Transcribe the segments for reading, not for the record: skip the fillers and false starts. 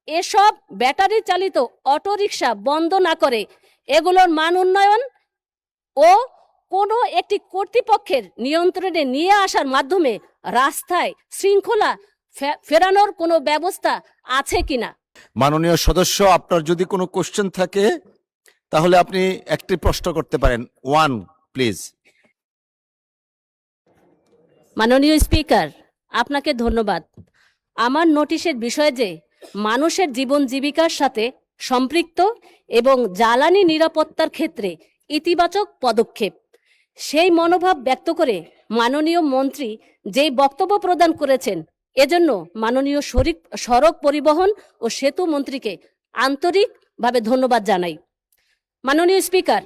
এসব ব্যাটারি চালিত অটোরিকশা বন্ধ না করে এগুলোর মান উন্নয়ন ও কোনো একটি কর্তৃপক্ষের নিয়ন্ত্রণে নিয়ে আসার মাধ্যমে রাস্তায় শৃঙ্খলা ফেরানোর কোনো ব্যবস্থা আছে কিনা? মাননীয় সদস্য, আপনার যদি কোনো কোশ্চেন থাকে তাহলে আপনি একটি প্রশ্ন করতে পারেন। One please. মাননীয় স্পিকার, আপনাকে ধন্যবাদ। আমার নোটিশের বিষয় যে মানুষের জীবন জীবিকার সাথে সম্পৃক্ত এবং জ্বালানি নিরাপত্তার ক্ষেত্রে ইতিবাচক পদক্ষেপ, সেই মনোভাব ব্যক্ত করে মাননীয় মন্ত্রী যেই বক্তব্য প্রদান করেছেন, এজন্য মাননীয় সড়ক পরিবহন ও সেতু মন্ত্রীকে আন্তরিকভাবে ধন্যবাদ জানাই। মাননীয় স্পিকার,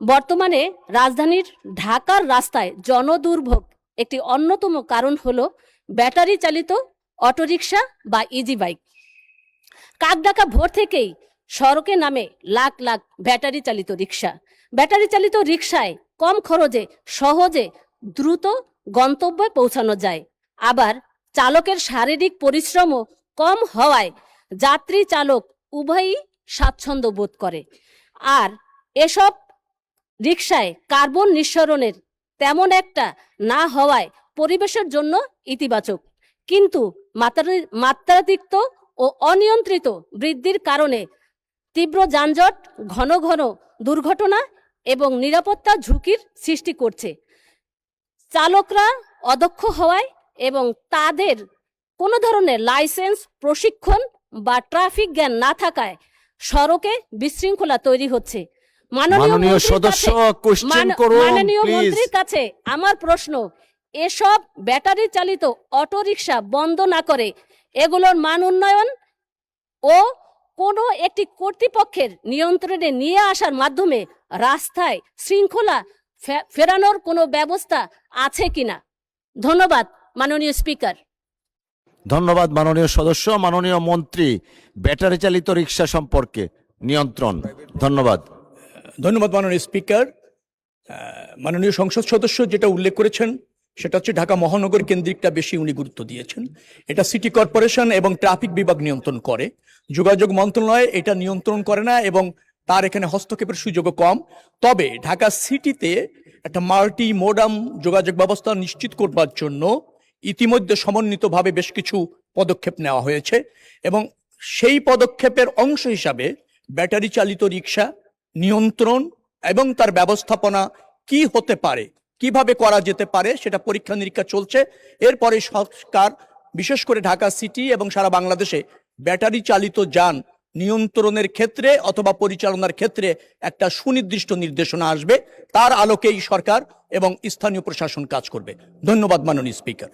বর্তমানে রাজধানীর ঢাকার রাস্তায় জনদুর্ভোগ একটি অন্যতম কারণ হলো ব্যাটারি চালিত অটোরিকশা বা ইজি বাইক। কাকডাকা ভোর থেকেই সড়কে নামে লাখ লাখ ব্যাটারি চালিত রিক্সা। ব্যাটারি চালিত রিক্সায় কম খরচে সহজে দ্রুত গন্তব্যে পৌঁছানো যায়। আবার চালকের শারীরিক পরিশ্রমও কম হওয়ায় যাত্রী চালক উভয়ই স্বাচ্ছন্দ্য বোধ করে। আর এসব রিক্সায় কার্বন নিঃসরণের তেমন একটা না হওয়ায় পরিবেশের জন্য ইতিবাচক, কিন্তু মাত্রাতিরিক্ত ও অনিয়ন্ত্রিত বৃদ্ধির কারণে তীব্র যানজট, ঘন ঘন দুর্ঘটনা এবং নিরাপত্তা ঝুঁকির সৃষ্টি করছে। চালকরা অদক্ষ হওয়ায় এবং তাদের কোনো ধরনের লাইসেন্স, প্রশিক্ষণ বা ট্রাফিক জ্ঞান না থাকায় সড়কে বিশৃঙ্খলা তৈরি হচ্ছে। মাননীয় সদস্য, কোশ্চেন করুন মাননীয় প্লিজ। মন্ত্রীর কাছে আমার প্রশ্ন, এসব ব্যাটারি চালিত অটোরিকশা বন্ধ না করে এগুলোর মান উন্নয়ন ও কোনো একটি কর্তৃপক্ষের নিয়ন্ত্রণে নিয়ে আসার মাধ্যমে রাস্তায় শৃঙ্খলা ফেরানোর কোনো ব্যবস্থা আছে কিনা? ধন্যবাদ মাননীয় স্পিকার। ধন্যবাদ মাননীয় সদস্য। মাননীয় মন্ত্রী, ব্যাটারি চালিত রিক্সা সম্পর্কে নিয়ন্ত্রণ। ধন্যবাদ। ধন্যবাদ মাননীয় স্পিকার। মাননীয় সংসদ সদস্য যেটা উল্লেখ করেছেন সেটা হচ্ছে ঢাকা মহানগর কেন্দ্রিকটা বেশি উনি গুরুত্ব দিয়েছেন। এটা সিটি কর্পোরেশন এবং ট্রাফিক বিভাগ নিয়ন্ত্রণ করে, যোগাযোগ মন্ত্রণালয় এটা নিয়ন্ত্রণ করে না এবং তার এখানে হস্তক্ষেপের সুযোগও কম। তবে ঢাকা সিটিতে একটা মাল্টি মোডাম যোগাযোগ ব্যবস্থা নিশ্চিত করবার জন্য ইতিমধ্যে সমন্বিতভাবে বেশ কিছু পদক্ষেপ নেওয়া হয়েছে এবং সেই পদক্ষেপের অংশ হিসাবে ব্যাটারি চালিত রিক্সা নিয়ন্ত্রণ এবং তার ব্যবস্থাপনা কি হতে পারে, কিভাবে করা যেতে পারে সেটা পরীক্ষা নিরীক্ষা চলছে। এরপরে সরকার বিশেষ করে ঢাকা সিটি এবং সারা বাংলাদেশে ব্যাটারি চালিত যান নিয়ন্ত্রণের ক্ষেত্রে অথবা পরিচালনার ক্ষেত্রে একটা সুনির্দিষ্ট নির্দেশনা আসবে। তার আলোকেই সরকার এবং স্থানীয় প্রশাসন কাজ করবে। ধন্যবাদ মাননীয় স্পিকার।